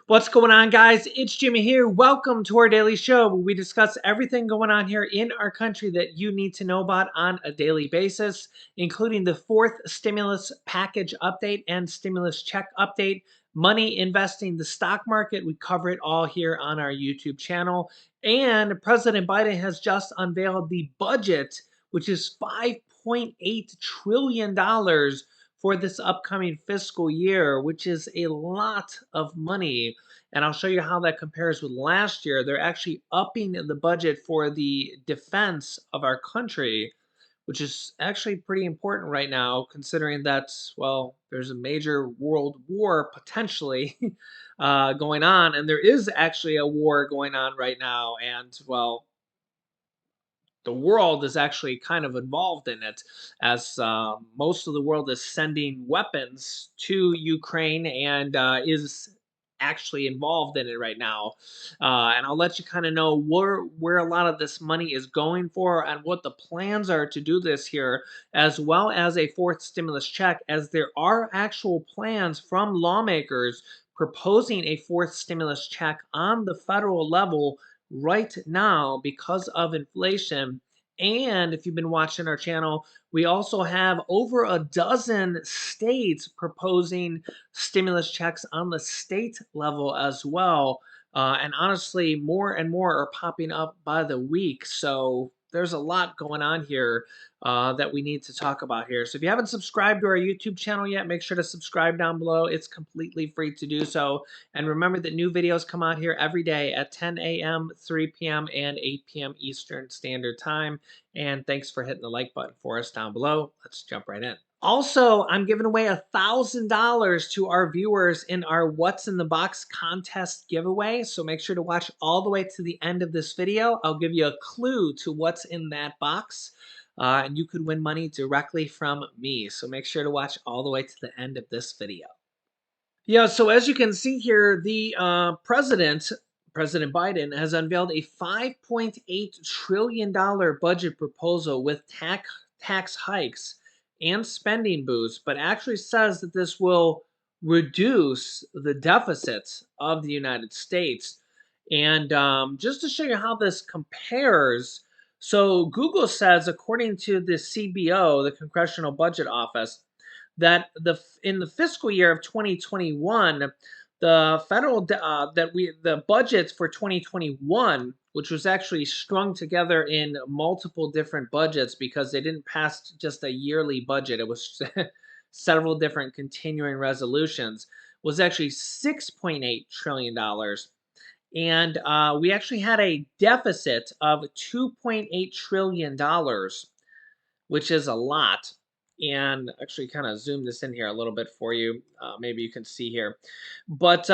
What's going on, guys? It's Jimmy here. Welcome to our daily show where we discuss everything going on here in our country that you need to know about on a daily basis, including the fourth stimulus package update and stimulus check update, money investing, the stock market. We cover it all here on our YouTube channel. And President Biden has just unveiled the budget, which is $5.8 trillion for this upcoming fiscal year, which is a lot of money. And I'll show you how that compares with last year. They're actually upping the budget for the defense of our country, which is actually pretty important right now, considering that, well, there's a major world war potentially going on. And there is actually a war going on right now. And, well, the world is actually kind of involved in it, as most of the world is sending weapons to Ukraine and is actually involved in it right now. And I'll let you kind of know where a lot of this money is going for and what the plans are to do this here, as well as a fourth stimulus check, as there are actual plans from lawmakers proposing a fourth stimulus check on the federal level right now because of inflation. And if you've been watching our channel, we also have over a dozen states proposing stimulus checks on the state level as well. And honestly, more and more are popping up by the week. So there's a lot going on here that we need to talk about here. So if you haven't subscribed to our YouTube channel yet, make sure to subscribe down below. It's completely free to do so. And remember that new videos come out here every day at 10 a.m., 3 p.m., and 8 p.m. Eastern Standard Time. And thanks for hitting the like button for us down below. Let's jump right in. Also, I'm giving away $1,000 to our viewers in our What's in the Box contest giveaway. So make sure to watch all the way to the end of this video. I'll give you a clue to what's in that box. And you could win money directly from me. So make sure to watch all the way to the end of this video. Yeah, so as you can see here, the President Biden, has unveiled a $5.8 trillion budget proposal with tax hikes and spending boosts, but actually says that this will reduce the deficits of the United States. And just to show you how this compares, so Google says, according to the CBO, the Congressional Budget Office, that in the fiscal year of 2021, the budgets for 2021, which was actually strung together in multiple different budgets because they didn't pass just a yearly budget, it was several different continuing resolutions, was actually $6.8 trillion. And we actually had a deficit of $2.8 trillion, which is a lot. And actually kind of zoom this in here a little bit for you. Maybe you can see here. But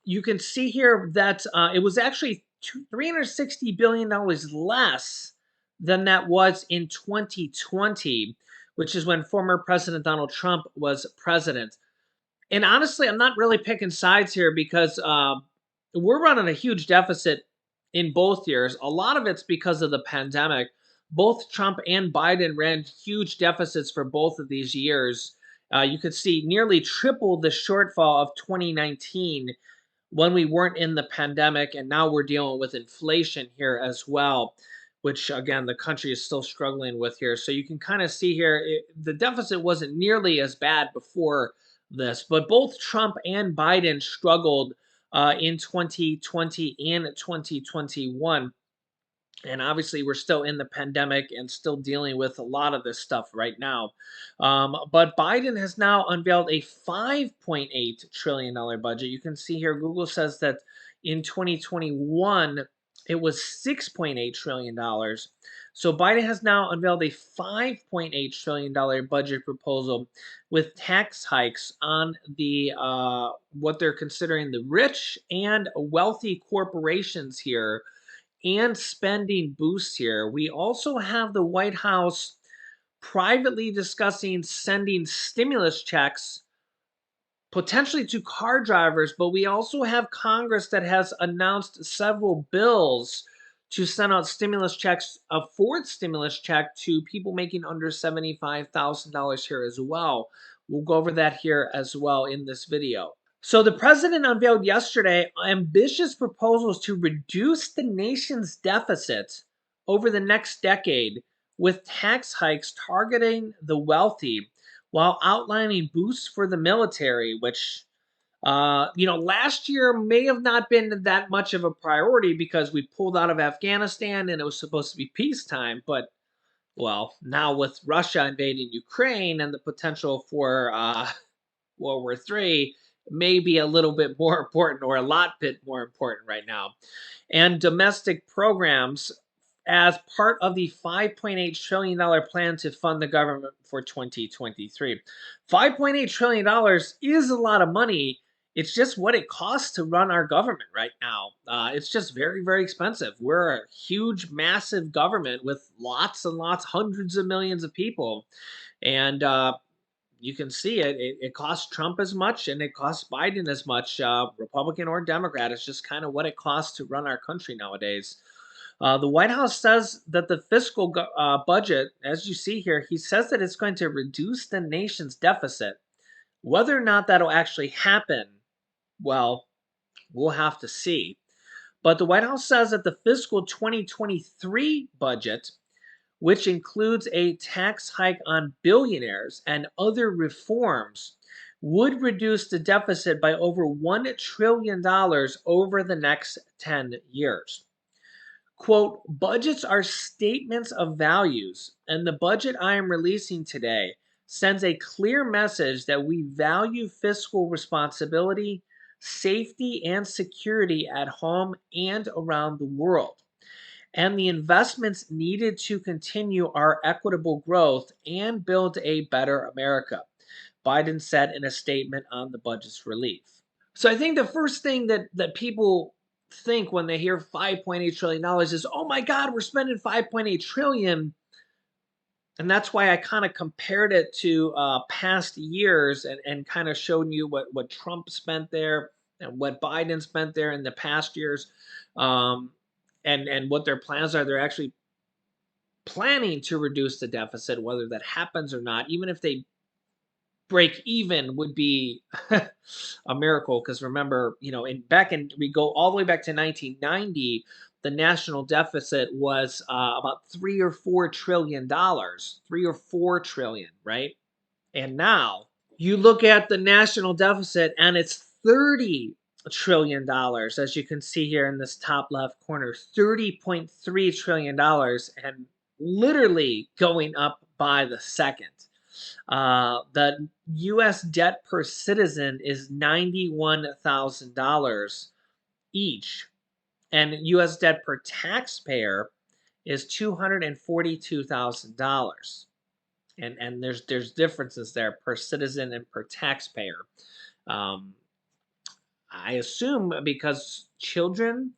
you can see here that it was actually $360 billion less than that was in 2020, which is when former President Donald Trump was president. And honestly, I'm not really picking sides here because we're running a huge deficit in both years. A lot of it's because of the pandemic. Both Trump and Biden ran huge deficits for both of these years. You could see nearly triple the shortfall of 2019 when we weren't in the pandemic, and now we're dealing with inflation here as well, which again the country is still struggling with here. So you can kind of see here the deficit wasn't nearly as bad before this, but both Trump and Biden struggled in 2020 and 2021. And obviously, we're still in the pandemic and still dealing with a lot of this stuff right now. But Biden has now unveiled a $5.8 trillion budget. You can see here, Google says that in 2021, it was $6.8 trillion. So Biden has now unveiled a $5.8 trillion budget proposal with tax hikes on the what they're considering the rich and wealthy corporations here, and spending boosts here. We also have the White House privately discussing sending stimulus checks potentially to car drivers, but we also have Congress that has announced several bills to send out stimulus checks, a fourth stimulus check to people making under $75,000 here as well. We'll go over that here as well in this video. So the president unveiled yesterday ambitious proposals to reduce the nation's deficit over the next decade with tax hikes targeting the wealthy while outlining boosts for the military, which last year may have not been that much of a priority because we pulled out of Afghanistan and it was supposed to be peacetime. But, well, now with Russia invading Ukraine and the potential for World War III may be a little bit more important or a lot bit more important right now. And domestic programs as part of the $5.8 trillion plan to fund the government for 2023. $5.8 trillion is a lot of money. It's just what it costs to run our government right now. It's just very, very expensive. We're a huge, massive government with lots and lots, hundreds of millions of people. And you can see it. It costs Trump as much and it costs Biden as much, Republican or Democrat. It's just kind of what it costs to run our country nowadays. The White House says that the fiscal budget, as you see here, he says that it's going to reduce the nation's deficit. Whether or not that'll actually happen, well, we'll have to see. But the White House says that the fiscal 2023 budget, which includes a tax hike on billionaires and other reforms, would reduce the deficit by over $1 trillion over the next 10 years. Quote, budgets are statements of values, and the budget I am releasing today sends a clear message that we value fiscal responsibility, safety, and security at home and around the world, and the investments needed to continue our equitable growth and build a better America, Biden said in a statement on the budget's relief. So I think the first thing that people think when they hear $5.8 trillion is, oh my God, we're spending $5.8 trillion. And that's why I kind of compared it to past years and kind of showed you what Trump spent there and what Biden spent there in the past years, um, and what their plans are. They're actually planning to reduce the deficit, whether that happens or not. Even if they break even would be a miracle because remember, we go all the way back to 1990, the national deficit was about 3 or 4 trillion, right? And now you look at the national deficit and it's $30 trillion, as you can see here in this top left corner, $30.3 trillion, and literally going up by the second. The U.S. debt per citizen is $91,000 each, and U.S. debt per taxpayer is $242,000. And there's differences there per citizen and per taxpayer. Um, I assume because children,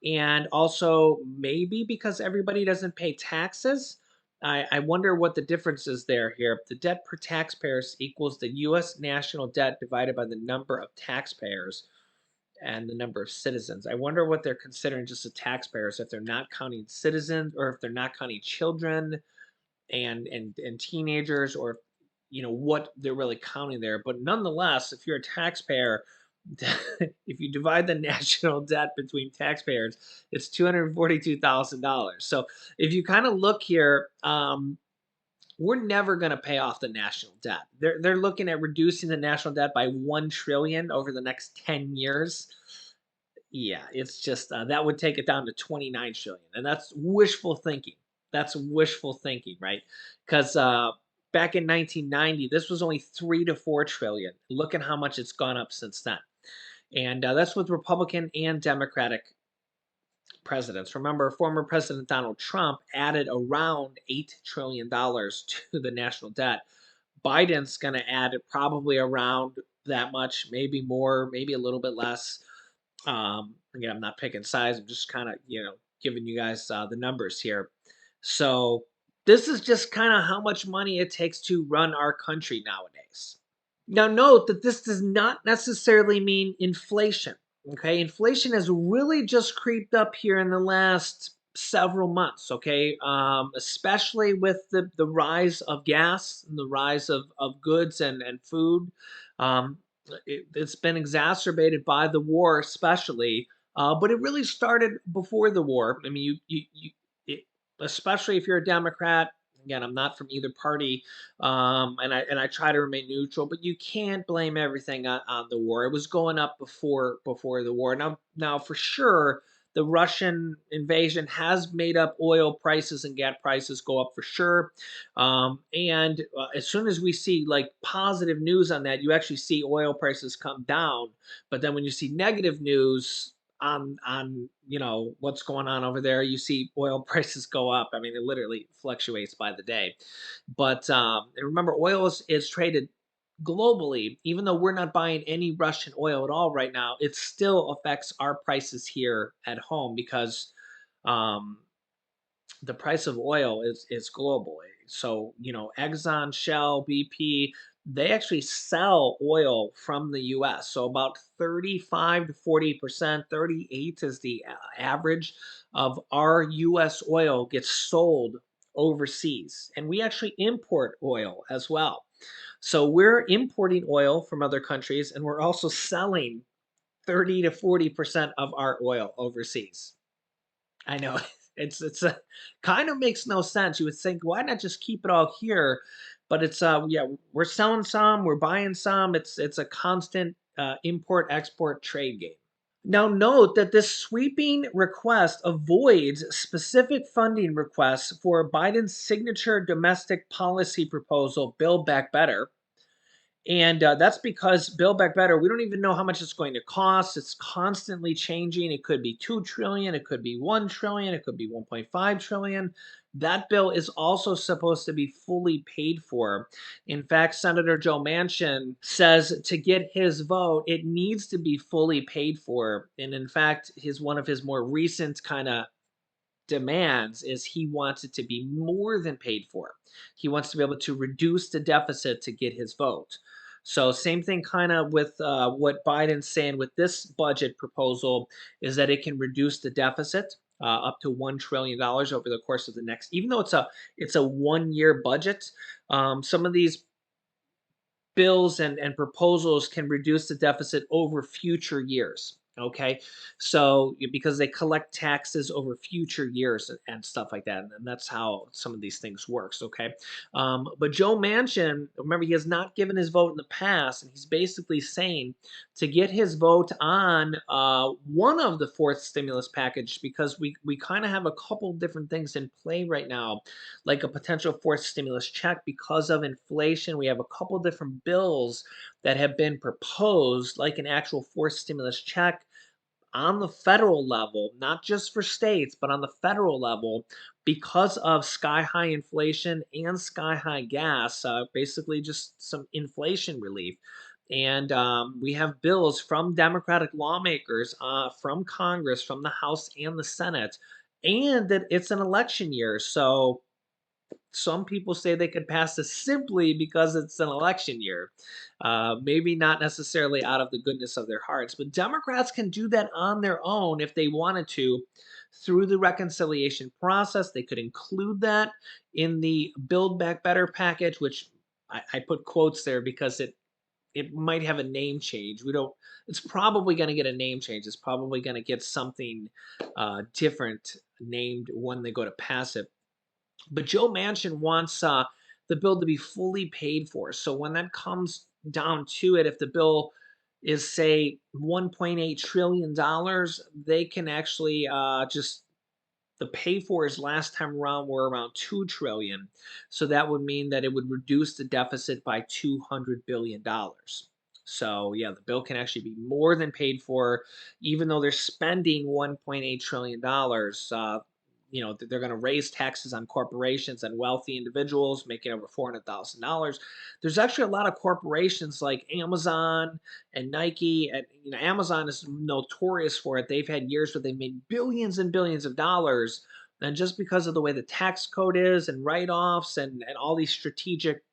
and also maybe because everybody doesn't pay taxes. I wonder what the difference is there here. The debt per taxpayers equals the U.S. national debt divided by the number of taxpayers and the number of citizens. I wonder what they're considering just the taxpayers, if they're not counting citizens or if they're not counting children and teenagers, or what they're really counting there. But nonetheless, if you're a taxpayer, if you divide the national debt between taxpayers, it's $242,000. So if you kind of look here, we're never going to pay off the national debt. They're looking at reducing the national debt by 1 trillion over the next 10 years. Yeah, it's just that would take it down to 29 trillion, and that's wishful thinking. That's wishful thinking, right? Because back in 1990, this was only 3 to 4 trillion. Look at how much it's gone up since then, and that's with Republican and Democratic presidents. Remember, former President Donald Trump added around $8 trillion to the national debt. Biden's going to add probably around that much, maybe more, maybe a little bit less. Again, I'm not picking sides. I'm just kind of, giving you guys the numbers here. So this is just kind of how much money it takes to run our country nowadays. Now, note that this does not necessarily mean inflation. Okay, inflation has really just creeped up here in the last several months. Okay, especially with the rise of gas and the rise of goods and food. It's been exacerbated by the war, especially, but it really started before the war. I mean, it, especially if you're a Democrat. Again, I'm not from either party, and I try to remain neutral. But you can't blame everything on the war. It was going up before the war. Now for sure, the Russian invasion has made up oil prices and gas prices go up for sure. And as soon as we see like positive news on that, you actually see oil prices come down. But then when you see negative news on what's going on over there, you see oil prices go up. I mean, it literally fluctuates by the day. But and remember, oil is traded globally. Even though we're not buying any Russian oil at all right now, it still affects our prices here at home because um, the price of oil is global. So, Exxon, Shell, BP, they actually sell oil from the US. So about 35 to 40%, 38 is the average of our US oil gets sold overseas. And we actually import oil as well. So we're importing oil from other countries and we're also selling 30 to 40% of our oil overseas. I know. It's a kind of makes no sense. You would think, why not just keep it all here? But it's yeah, we're selling some, we're buying some. It's a constant import export trade game. Now note that this sweeping request avoids specific funding requests for Biden's signature domestic policy proposal, Build Back Better. And that's because Build Back Better, we don't even know how much it's going to cost. It's constantly changing. It could be 2 trillion, it could be 1 trillion, it could be 1.5 trillion. That bill is also supposed to be fully paid for. In fact, Senator Joe Manchin says to get his vote, it needs to be fully paid for. And in fact, his one of his more recent kind of demands is he wants it to be more than paid for. He wants to be able to reduce the deficit to get his vote. So same thing kind of with what Biden's saying with this budget proposal is that it can reduce the deficit up to $1 trillion over the course of the next. Even though it's a 1 year budget, some of these bills and proposals can reduce the deficit over future years. Okay, so because they collect taxes over future years and stuff like that, and that's how some of these things works. Okay, but Joe Manchin, remember, he has not given his vote in the past, and he's basically saying to get his vote on one of the fourth stimulus package because we kind of have a couple different things in play right now, like a potential fourth stimulus check because of inflation. We have a couple different bills that have been proposed, like an actual fourth stimulus check on the federal level, not just for states, but on the federal level, because of sky high inflation and sky high gas, basically just some inflation relief. And we have bills from Democratic lawmakers, from Congress, from the House and the Senate, and that it's an election year. So some people say they could pass this simply because it's an election year. Maybe not necessarily out of the goodness of their hearts, but Democrats can do that on their own if they wanted to through the reconciliation process. They could include that in the Build Back Better package, which I put quotes there because it might have a name change. We don't. It's probably going to get a name change. It's probably going to get something different named when they go to pass it. But Joe Manchin wants the bill to be fully paid for. So when that comes down to it, if the bill is say $1.8 trillion, they can actually just the pay fors last time around were around 2 trillion. So that would mean that it would reduce the deficit by $200 billion. So yeah, the bill can actually be more than paid for, even though they're spending $1.8 trillion. They're going to raise taxes on corporations and wealthy individuals making over $400,000. There's actually a lot of corporations like Amazon and Nike, and Amazon is notorious for it. They've had years where they've made billions and billions of dollars, and just because of the way the tax code is and write-offs and all these strategic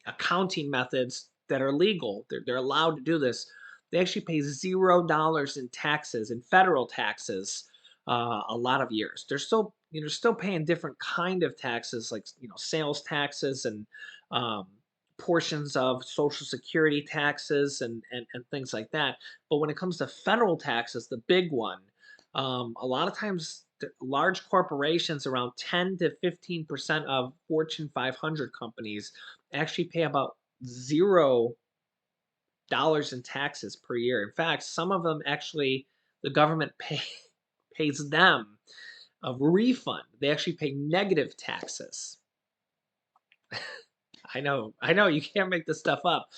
accounting methods that are legal, they're allowed to do this. They actually pay $0 in taxes, in federal taxes, a lot of years. They're still paying different kind of taxes, like sales taxes and um, portions of Social Security taxes and things like that. But when it comes to federal taxes, the big one, a lot of times large corporations, around 10 to 15% of Fortune 500 companies, actually pay about $0 in taxes per year. In fact, some of them actually, the government pays them a refund. They actually pay negative taxes. I know, you can't make this stuff up.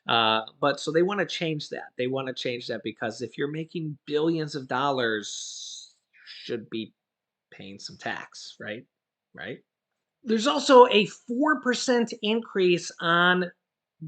But so they want to change that. They want to change that because if you're making billions of dollars, you should be paying some tax, right? Right. There's also a 4% increase on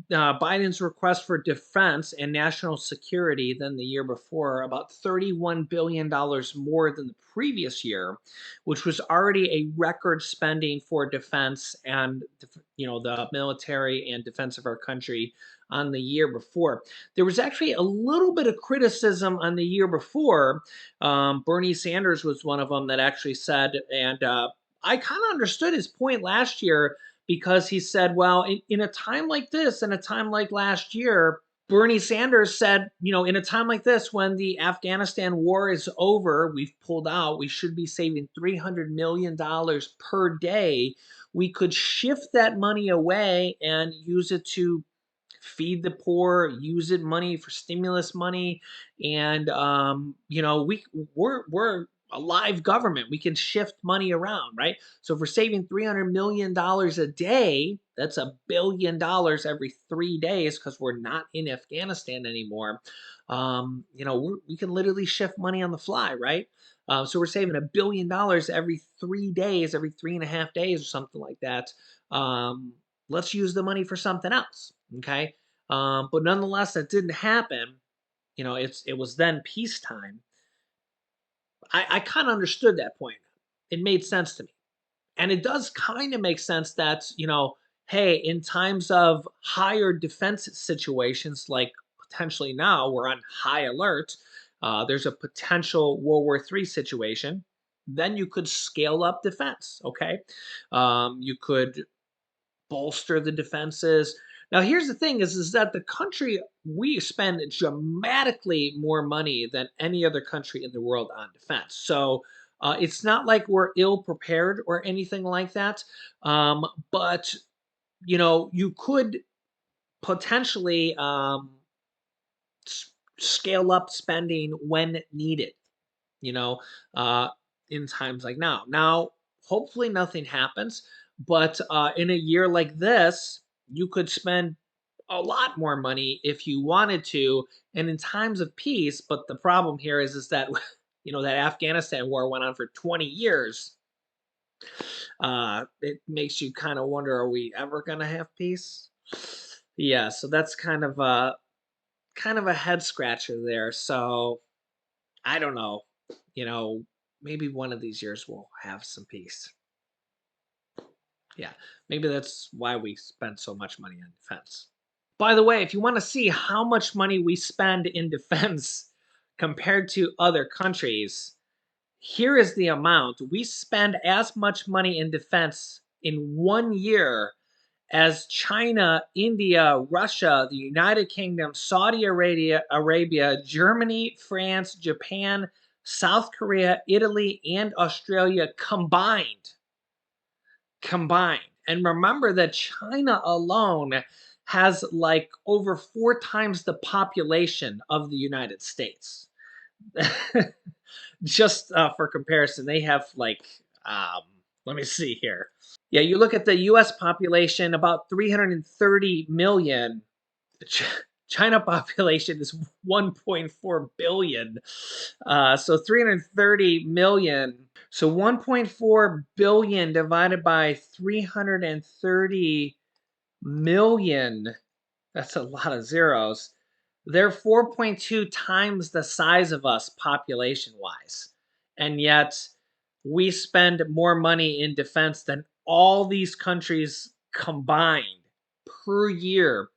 Biden's request for defense and national security than the year before, about $31 billion more than the previous year, which was already a record spending for defense and the military and defense of our country on the year before. There was actually a little bit of criticism on the year before. Bernie Sanders was one of them that actually said, and I kind of understood his point last year because he said, well, in a time like this, in a time like last year, Bernie Sanders said, in a time like this, when the Afghanistan war is over, we've pulled out, we should be saving $300 million per day. We could shift that money away and use it to feed the poor, use it money for stimulus money, and we're a live government. We can shift money around, right? So if we're saving $300 million a day, that's $1 billion every 3 days because we're not in Afghanistan anymore. We can literally shift money on the fly, right? So we're saving $1 billion every 3 days, every 3.5 days, or something like that. Let's use the money for something else. Okay. But nonetheless, that didn't happen. It was then peacetime. I kind of understood that point. It made sense to me. And it does kind of make sense that, hey, in times of higher defense situations, like potentially now we're on high alert, there's a potential World War III situation, then you could scale up defense, okay? You could bolster the defenses. Now, here's the thing: is that the country, we spend dramatically more money than any other country in the world on defense. So it's not like we're ill prepared or anything like that. But you could potentially scale up spending when needed. You know, uh, in times like now. Now, hopefully, nothing happens. But in a year like this, you could spend a lot more money if you wanted to, and in times of peace. But the problem here is that that Afghanistan war went on for 20 years. It makes you kind of wonder: are we ever gonna have peace? Yeah, so that's kind of a head scratcher there. So I don't know. You know, maybe one of these years we'll have some peace. Yeah, maybe that's why we spend so much money on defense. By the way, if you want to see how much money we spend in defense compared to other countries, here is the amount. We spend as much money in defense in 1 year as China, India, Russia, the United Kingdom, Saudi Arabia, Germany, France, Japan, South Korea, Italy, and Australia combined. Combined. And remember that China alone has like over 4 times the population of the United States. Just for comparison, they have like, let me see here. Yeah, you look at the US population, about 330 million. China population is 1.4 billion. So 330 million. So 1.4 billion divided by 330 million. That's a lot of zeros. They're 4.2 times the size of us population wise. And yet we spend more money in defense than all these countries combined per year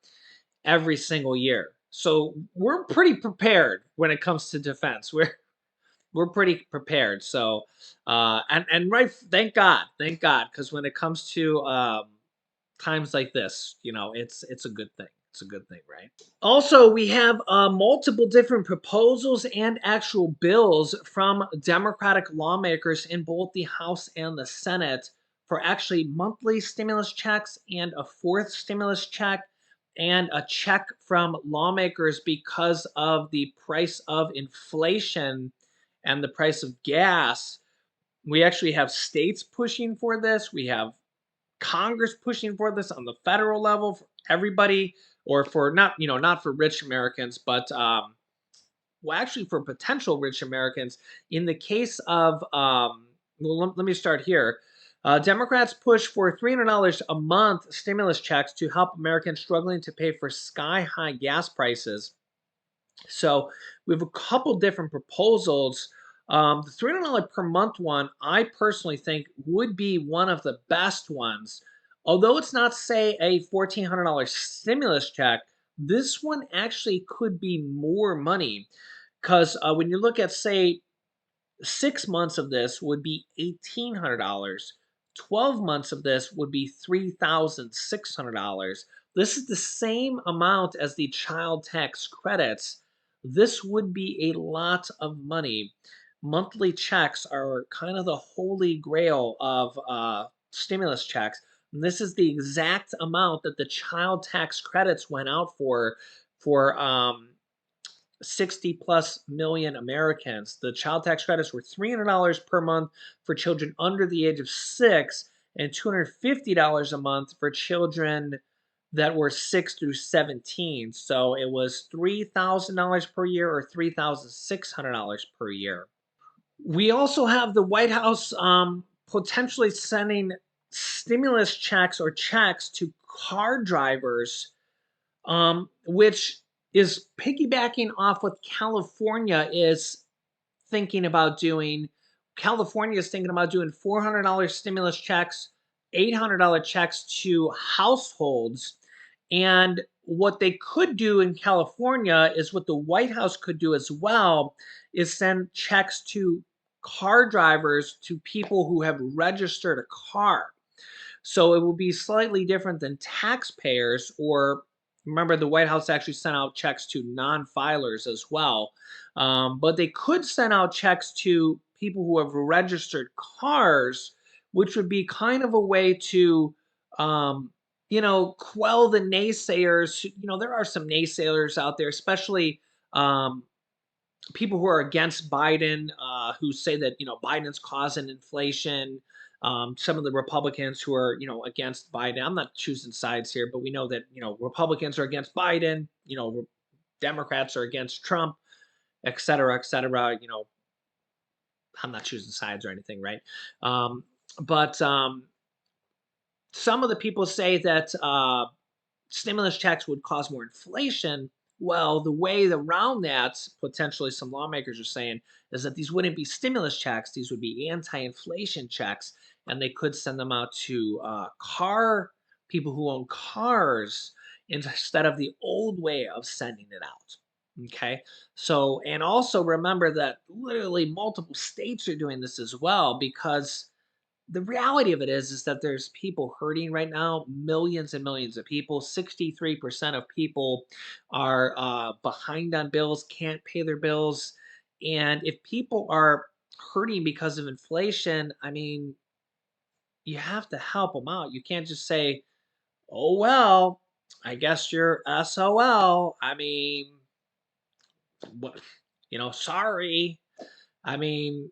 every single year. So we're pretty prepared when it comes to defense. We're pretty prepared. So and right, thank God, because when it comes to times like this, it's a good thing. It's a good thing, right? Also, we have multiple different proposals and actual bills from Democratic lawmakers in both the House and the Senate for actually monthly stimulus checks and a fourth stimulus check and a check from lawmakers because of the price of inflation and the price of gas. We actually have states pushing for this. We have Congress pushing for this on the federal level for everybody, or for not, not for rich Americans, but well, actually for potential rich Americans. In the case of, well, let me start here. Democrats push for $300 a month stimulus checks to help Americans struggling to pay for sky high gas prices. So we have a couple different proposals. The $300 per month one, I personally think would be one of the best ones. Although it's not, say, a $1,400 stimulus check, this one actually could be more money. Because when you look at, say, 6 months of this would be $1,800. 12 months of this would be $3,600. This is the same amount as the child tax credits. This would be a lot of money. Monthly checks are kind of the holy grail of stimulus checks. And this is the exact amount that the child tax credits went out for 60 plus million Americans. The child tax credits were $300 per month for children under the age of 6 and $250 a month for children that were 6 through 17. So it was $3,000 per year or $3,600 per year. We also have the White House potentially sending stimulus checks or checks to car drivers, which is piggybacking off what California is thinking about doing. California is thinking about doing $400 stimulus checks, $800 checks to households. And what they could do in California is what the White House could do as well, is send checks to car drivers, to people who have registered a car. So it will be slightly different than taxpayers, or remember, the White House actually sent out checks to non-filers as well. But they could send out checks to people who have registered cars, which would be kind of a way to, quell the naysayers. There are some naysayers out there, especially um, people who are against Biden, who say that Biden's causing inflation. Some of the Republicans who are against Biden. I'm not choosing sides here, but we know that Republicans are against Biden. Democrats are against Trump, et cetera, et cetera. I'm not choosing sides or anything, right? But some of the people say that stimulus checks would cause more inflation. Well, the way around that, potentially some lawmakers are saying, is that these wouldn't be stimulus checks; these would be anti-inflation checks, and they could send them out to car people who own cars instead of the old way of sending it out. Okay, so and also remember that literally multiple states are doing this as well, because the reality of it is that there's people hurting right now, millions and millions of people. 63% of people are behind on bills, can't pay their bills. And if people are hurting because of inflation, I mean, you have to help them out. You can't just say, oh, well, I guess you're SOL. I mean, what, sorry. I mean,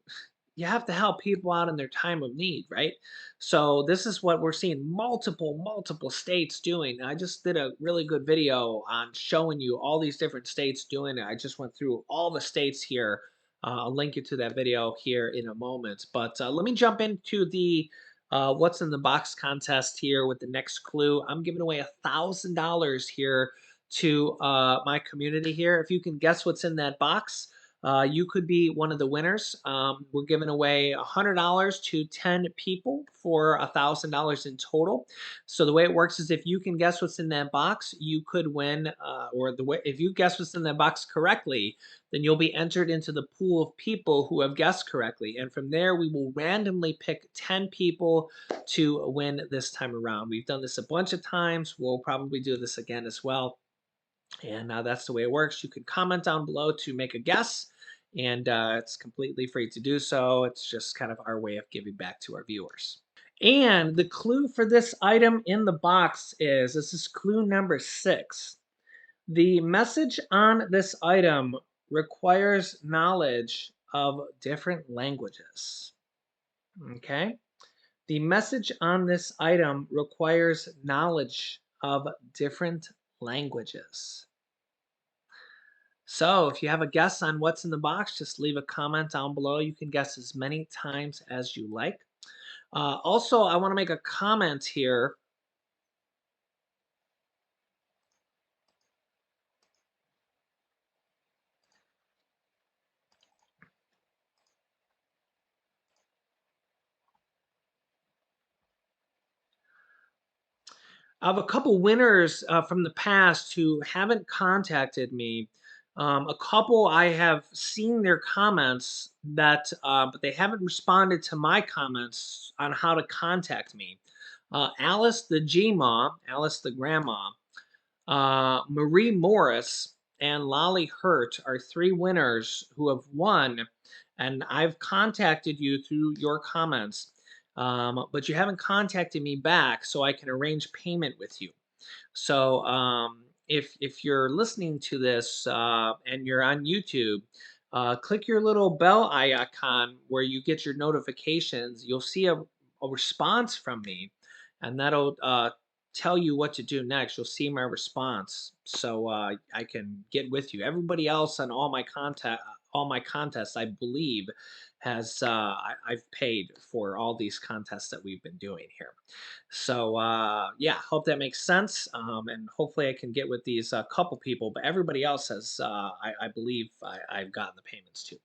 you have to help people out in their time of need, right? So this is what we're seeing multiple states doing. I just did a really good video on showing you all these different states doing it. I just went through all the states here. I'll link you to that video here in a moment. But let me jump into the what's in the box contest here with the next clue. I'm giving away $1,000 here to my community here. If you can guess what's in that box, You could be one of the winners. We're giving away $100 to 10 people for $1,000 in total. So the way it works is if you can guess what's in that box, you could win. Or the way if you guess what's in that box correctly, then you'll be entered into the pool of people who have guessed correctly. And from there, we will randomly pick 10 people to win this time around. We've done this a bunch of times. We'll probably do this again as well. And that's the way it works. You can comment down below to make a guess, and it's completely free to do so. It's just kind of our way of giving back to our viewers. And the clue for this item in the box is this is clue number 6. The message on this item requires knowledge of different languages. Okay? The message on this item requires knowledge of different languages. So if you have a guess on what's in the box, just leave a comment down below. You can guess as many times as you like. Also, I want to make a comment here. I have a couple winners from the past who haven't contacted me. A couple I have seen their comments but they haven't responded to my comments on how to contact me. Alice the G-Ma, Alice the Grandma, Marie Morris and Lolly Hurt are 3 winners who have won, and I've contacted you through your comments, but you haven't contacted me back so I can arrange payment with you. So if you're listening to this and you're on YouTube, click your little bell icon where you get your notifications. You'll see a response from me, and that'll tell you what to do next. You'll see my response, so I can get with you. Everybody else on all my contests, I believe, has I've paid for all these contests that we've been doing here. So yeah, hope that makes sense. And hopefully I can get with these couple people, but everybody else has, I believe I've gotten the payments to.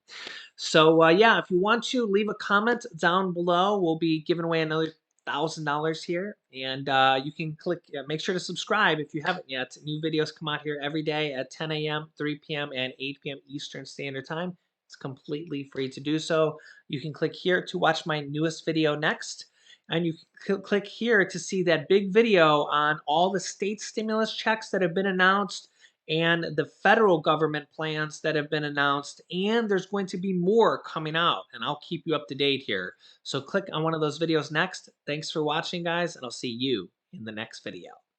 So yeah, if you want to leave a comment down below, we'll be giving away another $1,000 here, and you can click. Make sure to subscribe if you haven't yet. New videos come out here every day at 10 a.m., 3 p.m., and 8 p.m. Eastern Standard Time. It's completely free to do so. You can click here to watch my newest video next. And you can click here to see that big video on all the state stimulus checks that have been announced and the federal government plans that have been announced. And there's going to be more coming out, and I'll keep you up to date here. So click on one of those videos next. Thanks for watching, guys, and I'll see you in the next video.